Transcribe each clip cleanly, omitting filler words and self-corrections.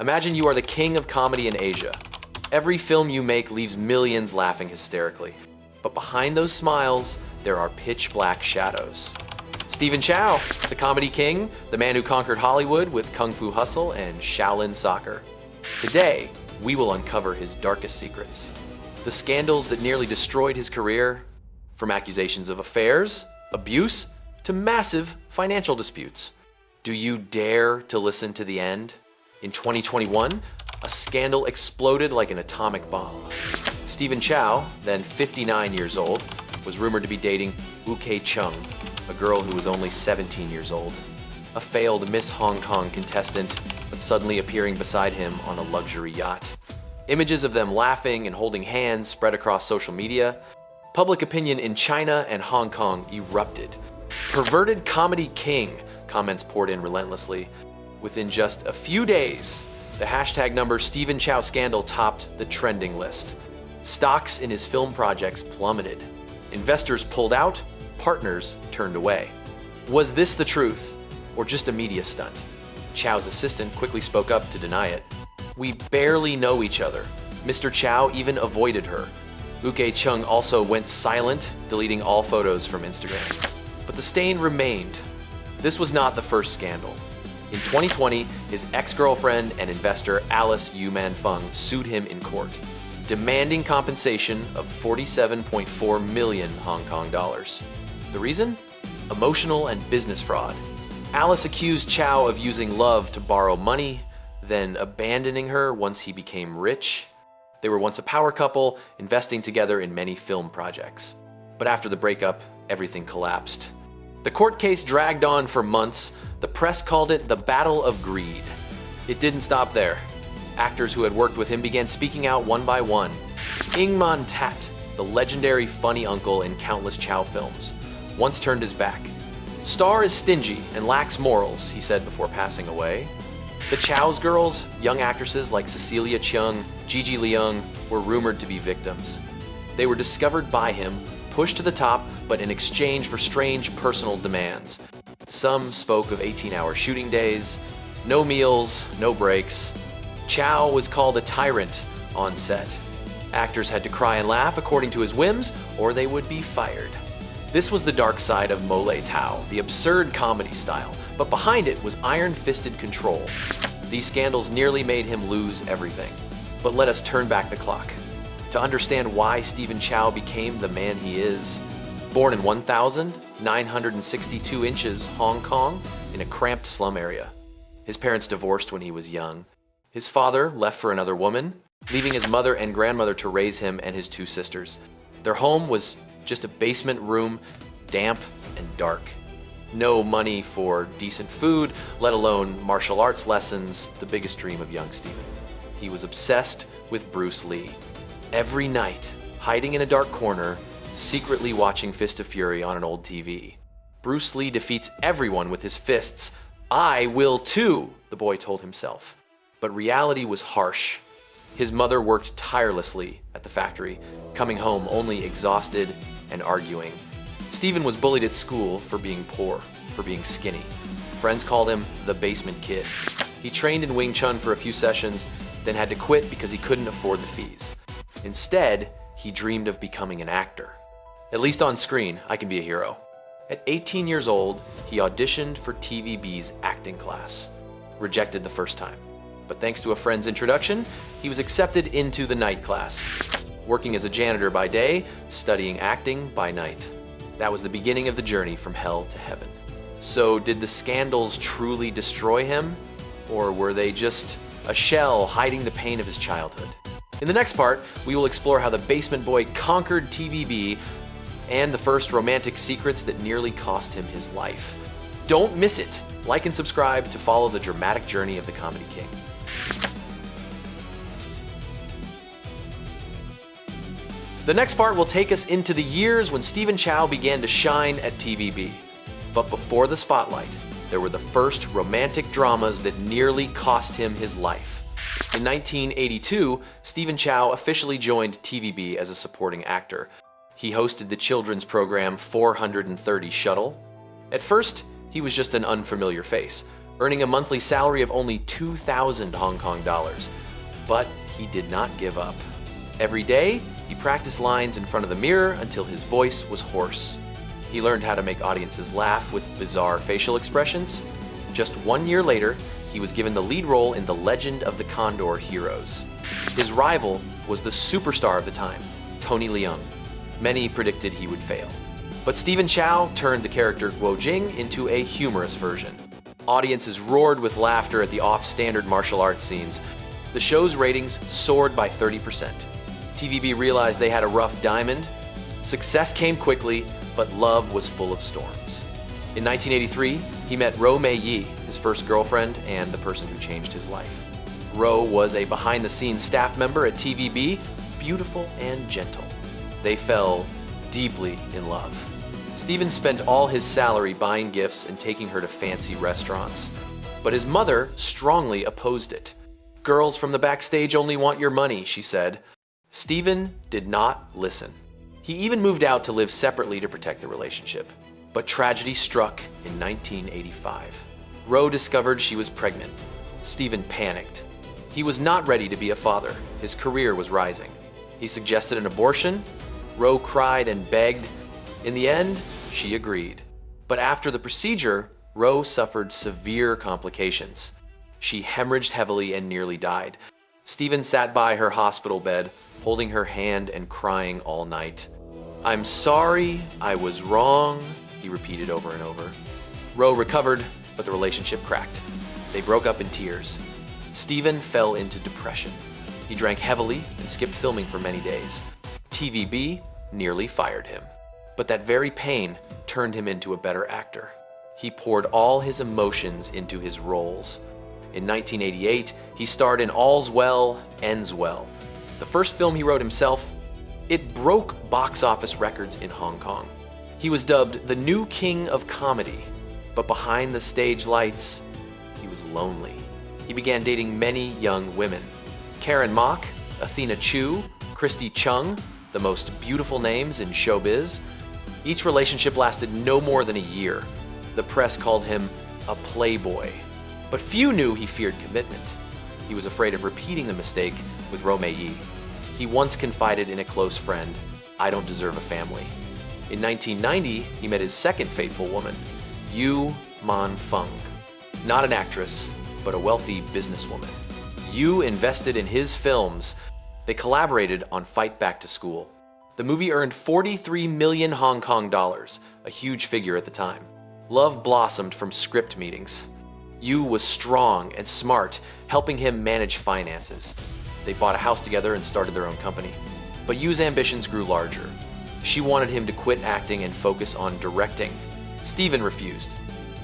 Imagine you are the king of comedy in Asia. Every film you make leaves millions laughing hysterically. But behind those smiles, there are pitch black shadows. Stephen Chow, the comedy king, the man who conquered Hollywood with Kung Fu Hustle and Shaolin soccer. Today, we will uncover his darkest secrets. The scandals that nearly destroyed his career, from accusations of affairs, abuse, to massive financial disputes. Do you dare to listen to the end? In 2021, a scandal exploded like an atomic bomb. Stephen Chow, then 59 years old, was rumored to be dating Woo Chung, a girl who was only 17 years old. A failed Miss Hong Kong contestant, but suddenly appearing beside him on a luxury yacht. Images of them laughing and holding hands spread across social media. Public opinion in China and Hong Kong erupted. "Perverted comedy king," comments poured in relentlessly. Within just a few days, the hashtag number Stephen Chow scandal topped the trending list. Stocks in his film projects plummeted. Investors pulled out, partners turned away. Was this the truth, or just a media stunt? Chow's assistant quickly spoke up to deny it. "We barely know each other. Mr. Chow even avoided her." Woo Chung also went silent, deleting all photos from Instagram. But the stain remained. This was not the first scandal. In 2020, his ex-girlfriend and investor Alice Yu Man-fung sued him in court, demanding compensation of 47.4 million Hong Kong dollars. The reason? Emotional and business fraud. Alice accused Chow of using love to borrow money, then abandoning her once he became rich. They were once a power couple, investing together in many film projects. But after the breakup, everything collapsed. The court case dragged on for months. The press called it the Battle of Greed. It didn't stop there. Actors who had worked with him began speaking out one by one. Ing Man Tat, the legendary funny uncle in countless Chow films, once turned his back. "Star is stingy and lacks morals," he said before passing away. The Chow's girls, young actresses like Cecilia Cheung, Gigi Leung, were rumored to be victims. They were discovered by him, pushed to the top, but in exchange for strange personal demands. Some spoke of 18-hour shooting days, no meals, no breaks. Chow was called a tyrant on set. Actors had to cry and laugh according to his whims, or they would be fired. This was the dark side of Mole Tao, the absurd comedy style, but behind it was iron-fisted control. These scandals nearly made him lose everything. But let us turn back the clock to understand why Stephen Chow became the man he is. Born in 1,962 inches, Hong Kong, in a cramped slum area. His parents divorced when he was young. His father left for another woman, leaving his mother and grandmother to raise him and his two sisters. Their home was just a basement room, damp and dark. No money for decent food, let alone martial arts lessons, the biggest dream of young Stephen. He was obsessed with Bruce Lee. Every night, hiding in a dark corner, secretly watching Fist of Fury on an old TV. Bruce Lee defeats everyone with his fists. "I will too," the boy told himself. But reality was harsh. His mother worked tirelessly at the factory, coming home only exhausted and arguing. Stephen was bullied at school for being poor, for being skinny. Friends called him the basement kid. He trained in Wing Chun for a few sessions, then had to quit because he couldn't afford the fees. Instead, he dreamed of becoming an actor. "At least on screen, I can be a hero." At 18 years old, he auditioned for TVB's acting class. Rejected the first time. But thanks to a friend's introduction, he was accepted into the night class. Working as a janitor by day, studying acting by night. That was the beginning of the journey from hell to heaven. So did the scandals truly destroy him? Or were they just a shell hiding the pain of his childhood? In the next part, we will explore how the basement boy conquered TVB and the first romantic secrets that nearly cost him his life. Don't miss it! Like and subscribe to follow the dramatic journey of the comedy king. The next part will take us into the years when Stephen Chow began to shine at TVB. But before the spotlight, there were the first romantic dramas that nearly cost him his life. In 1982, Stephen Chow officially joined TVB as a supporting actor. He hosted the children's program 430 Shuttle. At first, he was just an unfamiliar face. earning a monthly salary of only 2,000 Hong Kong dollars. But he did not give up. Every day, he practiced lines in front of the mirror until his voice was hoarse. He learned how to make audiences laugh with bizarre facial expressions. Just 1 year later, he was given the lead role in The Legend of the Condor Heroes. His rival was the superstar of the time, Tony Leung. Many predicted he would fail. But Stephen Chow turned the character Guo Jing into a humorous version. Audiences roared with laughter at the off-standard martial arts scenes. The show's ratings soared by 30%. TVB realized they had a rough diamond. Success came quickly, but love was full of storms. In 1983, he met Ro Mei-yi, his first girlfriend and the person who changed his life. Ro was a behind-the-scenes staff member at TVB, beautiful and gentle. They fell deeply in love. Stephen spent all his salary buying gifts and taking her to fancy restaurants. But his mother strongly opposed it. "Girls from the backstage only want your money," she said. Stephen did not listen. He even moved out to live separately to protect the relationship. But tragedy struck in 1985. Ro discovered she was pregnant. Stephen panicked. He was not ready to be a father. His career was rising. He suggested an abortion. Ro cried and begged. In the end, she agreed. But after the procedure, Ro suffered severe complications. She hemorrhaged heavily and nearly died. Stephen sat by her hospital bed, holding her hand and crying all night. "I'm sorry, I was wrong," he repeated over and over. Ro recovered, but the relationship cracked. They broke up in tears. Stephen fell into depression. He drank heavily and skipped filming for many days. TVB nearly fired him. But that very pain turned him into a better actor. He poured all his emotions into his roles. In 1988, he starred in All's Well, Ends Well. The first film he wrote himself, it broke box office records in Hong Kong. He was dubbed the new king of comedy, but behind the stage lights, he was lonely. He began dating many young women. Karen Mok, Athena Chu, Christy Chung, the most beautiful names in showbiz. Each relationship lasted no more than a year. The press called him a playboy. But few knew he feared commitment. He was afraid of repeating the mistake with Ro Mei-yi. He once confided in a close friend, "I don't deserve a family." In 1990, he met his second fateful woman, Yu Man-fung. Not an actress, but a wealthy businesswoman. Yu invested in his films. They collaborated on Fight Back to School. The movie earned 43 million Hong Kong dollars, a huge figure at the time. Love blossomed from script meetings. Yu was strong and smart, helping him manage finances. They bought a house together and started their own company. But Yu's ambitions grew larger. She wanted him to quit acting and focus on directing. Stephen refused.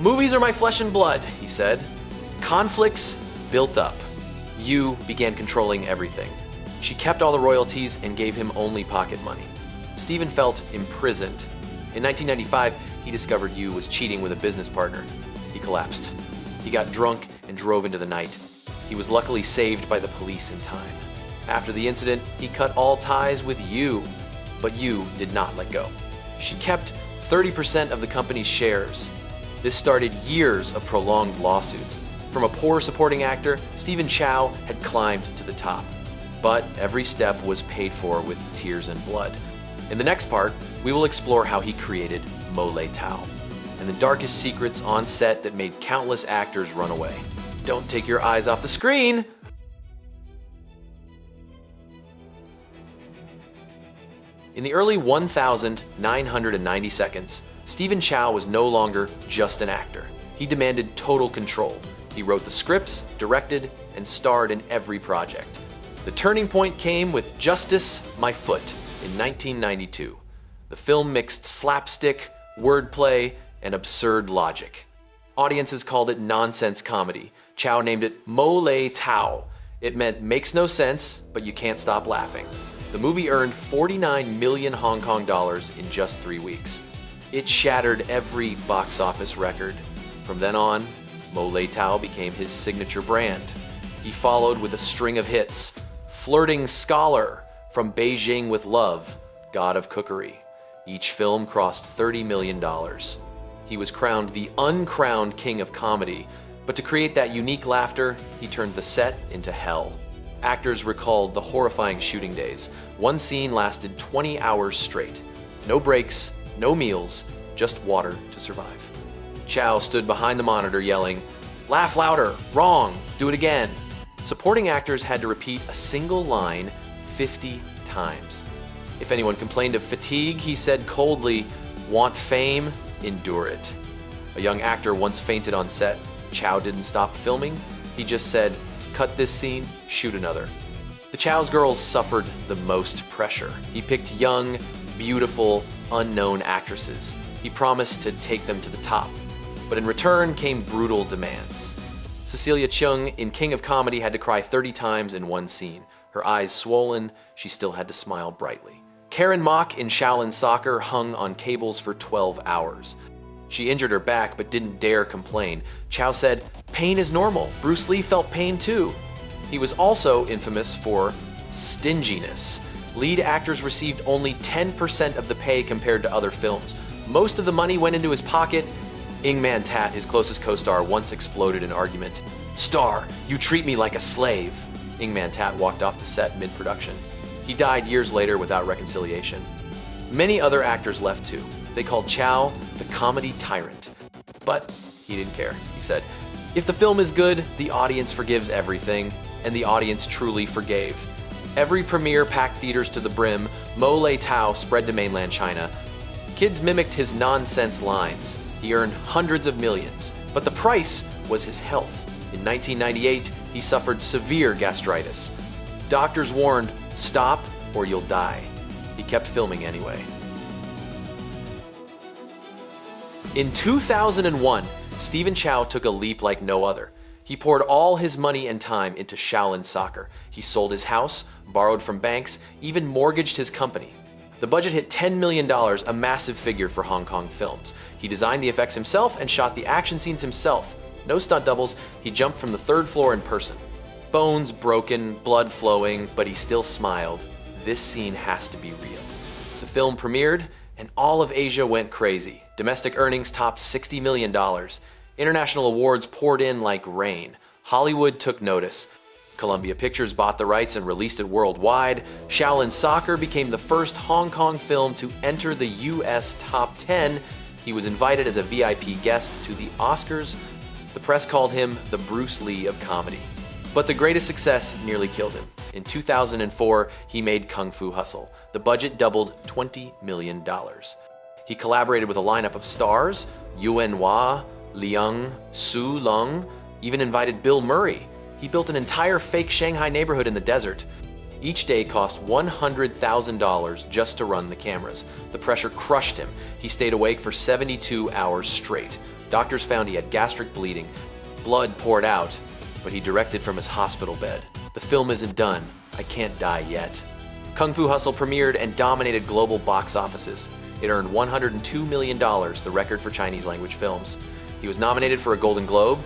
"Movies are my flesh and blood," he said. Conflicts built up. Yu began controlling everything. She kept all the royalties and gave him only pocket money. Stephen felt imprisoned. In 1995, he discovered Yu was cheating with a business partner. He collapsed. He got drunk and drove into the night. He was luckily saved by the police in time. After the incident, he cut all ties with Yu, but Yu did not let go. She kept 30% of the company's shares. This started years of prolonged lawsuits. From a poor supporting actor, Stephen Chow had climbed to the top. But every step was paid for with tears and blood. In the next part, we will explore how he created Mo Lei Tao and the darkest secrets on set that made countless actors run away. Don't take your eyes off the screen! In the early 1,990 seconds, Stephen Chow was no longer just an actor. He demanded total control. He wrote the scripts, directed, and starred in every project. The turning point came with Justice, My Foot in 1992. The film mixed slapstick, wordplay, and absurd logic. Audiences called it nonsense comedy. Chow named it Mo Lei Tao. It meant makes no sense, but you can't stop laughing. The movie earned 49 million Hong Kong dollars in just 3 weeks. It shattered every box office record. From then on, Mo Lei Tao became his signature brand. He followed with a string of hits: Flirting Scholar, From Beijing with Love, God of Cookery. Each film crossed $30 million. He was crowned the uncrowned king of comedy, But to create that unique laughter, he turned the set into hell. Actors recalled the horrifying shooting days. One scene lasted 20 hours straight. No breaks, no meals, just water to survive. Chow stood behind the monitor yelling, "Laugh louder, wrong, do it again." Supporting actors had to repeat a single line 50 times. If anyone complained of fatigue, he said coldly, "Want fame? Endure it." A young actor once fainted on set. Chow didn't stop filming. He just said, "Cut this scene, shoot another." The Chow's girls suffered the most pressure. He picked young, beautiful, unknown actresses. He promised to take them to the top. But in return came brutal demands. Cecilia Cheung in King of Comedy had to cry 30 times in one scene. Her eyes swollen, she still had to smile brightly. Karen Mok in Shaolin Soccer hung on cables for 12 hours. She injured her back but didn't dare complain. Chow said, "Pain is normal. Bruce Lee felt pain too." He was also infamous for stinginess. Lead actors received only 10% of the pay compared to other films. Most of the money went into his pocket. Ing Man Tat, his closest co-star, once exploded in argument. "Star, you treat me like a slave." Ing Man Tat walked off the set mid-production. He died years later without reconciliation. Many other actors left too. They called Chow the comedy tyrant. But he didn't care. He said, "If the film is good, the audience forgives everything," and the audience truly forgave. Every premiere packed theaters to the brim. Mo Lei Tao spread to mainland China. Kids mimicked his nonsense lines. He earned hundreds of millions, but the price was his health. In 1998, he suffered severe gastritis. Doctors warned, "Stop or you'll die." He kept filming anyway. In 2001, Stephen Chow took a leap like no other. He poured all his money and time into Shaolin Soccer. He sold his house, borrowed from banks, even mortgaged his company. The budget hit $10 million, a massive figure for Hong Kong films. He designed the effects himself and shot the action scenes himself. No stunt doubles, he jumped from the 3rd floor in person. Bones broken, blood flowing, but he still smiled. This scene has to be real. The film premiered, and all of Asia went crazy. Domestic earnings topped $60 million. International awards poured in like rain. Hollywood took notice. Columbia Pictures bought the rights and released it worldwide. Shaolin Soccer became the first Hong Kong film to enter the US top 10. He was invited as a VIP guest to the Oscars. The press called him the Bruce Lee of comedy. But the greatest success nearly killed him. In 2004, he made Kung Fu Hustle. The budget doubled $20 million. He collaborated with a lineup of stars, Yuen Wah, Liang, Su Lung, even invited Bill Murray. He built an entire fake Shanghai neighborhood in the desert. Each day cost $100,000 just to run the cameras. The pressure crushed him. He stayed awake for 72 hours straight. Doctors found he had gastric bleeding. Blood poured out, but he directed from his hospital bed. "The film isn't done. I can't die yet." Kung Fu Hustle premiered and dominated global box offices. It earned $102 million, the record for Chinese language films. He was nominated for a Golden Globe.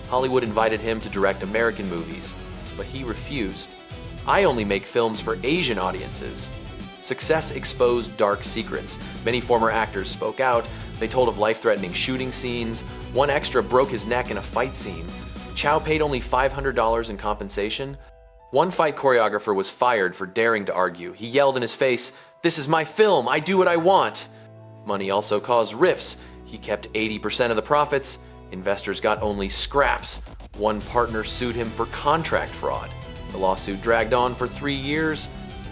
Hollywood invited him to direct American movies, but he refused. "I only make films for Asian audiences." Success exposed dark secrets. Many former actors spoke out. They told of life-threatening shooting scenes. One extra broke his neck in a fight scene. Chow paid only $500 in compensation. One fight choreographer was fired for daring to argue. He yelled in his face, "This is my film, I do what I want." Money also caused rifts. He kept 80% of the profits. Investors got only scraps. One partner sued him for contract fraud. The lawsuit dragged on for 3 years.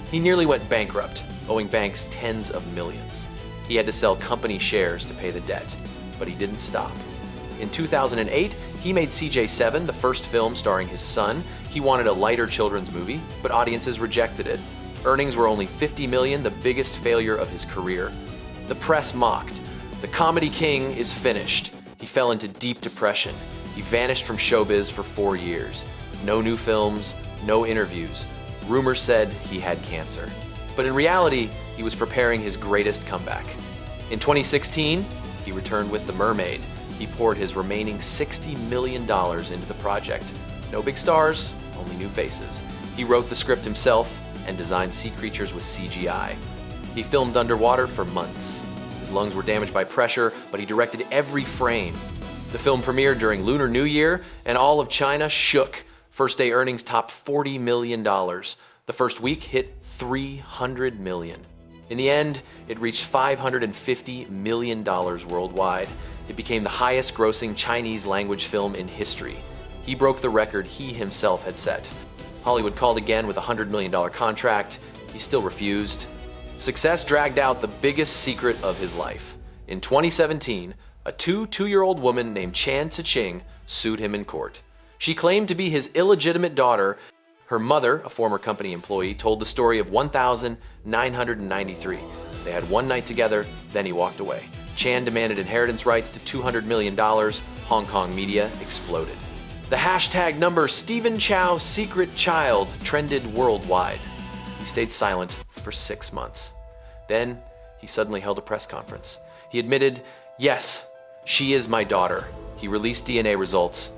He nearly went bankrupt, owing banks tens of millions. He had to sell company shares to pay the debt, but he didn't stop. In 2008, he made CJ7, the first film starring his son. He wanted a lighter children's movie, but audiences rejected it. Earnings were only $50 million, the biggest failure of his career. The press mocked. The comedy king is finished. He fell into deep depression. He vanished from showbiz for 4 years. No new films, no interviews. Rumors said he had cancer. But in reality, he was preparing his greatest comeback. In 2016, he returned with The Mermaid. He poured his remaining $60 million into the project. No big stars, only new faces. He wrote the script himself and designed sea creatures with CGI. He filmed underwater for months. His lungs were damaged by pressure, but he directed every frame. The film premiered during Lunar New Year, and all of China shook. First day earnings topped $40 million. The first week hit $300 million. In the end, it reached $550 million worldwide. It became the highest grossing Chinese language film in history. He broke the record he himself had set. Hollywood called again with a $100 million contract. He still refused. Success dragged out the biggest secret of his life. In 2017, a two-year-old woman named Chan Tse-ching sued him in court. She claimed to be his illegitimate daughter. Her mother, a former company employee, told the story of 1,993. They had one night together, then he walked away. Chan demanded inheritance rights to $200 million. Hong Kong media exploded. The hashtag number Stephen Chow secret child trended worldwide. He stayed silent for 6 months. Then he suddenly held a press conference. He admitted, "Yes, she is my daughter." He released DNA results.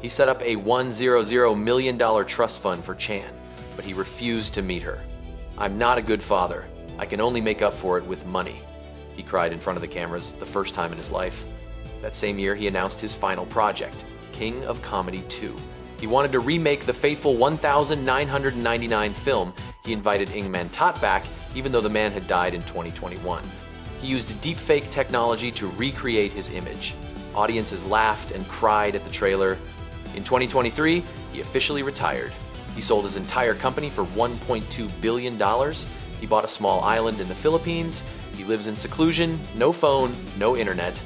He set up a $100 million trust fund for Chan, but he refused to meet her. "I'm not a good father. I can only make up for it with money," he cried in front of the cameras the first time in his life. That same year, he announced his final project, King of Comedy 2. He wanted to remake the fateful 1999 film. He invited Ing Man Tat back, even though the man had died in 2021. He used deepfake technology to recreate his image. Audiences laughed and cried at the trailer. In 2023, he officially retired. He sold his entire company for $1.2 billion. He bought a small island in the Philippines. He lives in seclusion, no phone, no internet.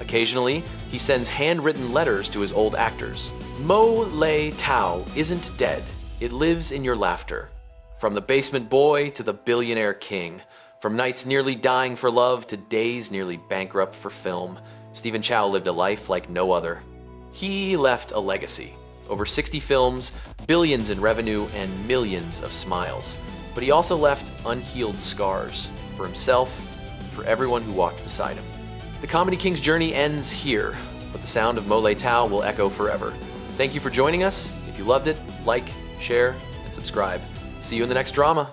Occasionally, he sends handwritten letters to his old actors. Mo Lei Tao isn't dead. It lives in your laughter. From the basement boy to the billionaire king. From nights nearly dying for love to days nearly bankrupt for film, Stephen Chow lived a life like no other. He left a legacy. Over 60 films, billions in revenue, and millions of smiles. But he also left unhealed scars for himself and for everyone who walked beside him. The Comedy King's journey ends here, but the sound of Mo Lei Tao will echo forever. Thank you for joining us. If you loved it, like, share, and subscribe. See you in the next drama.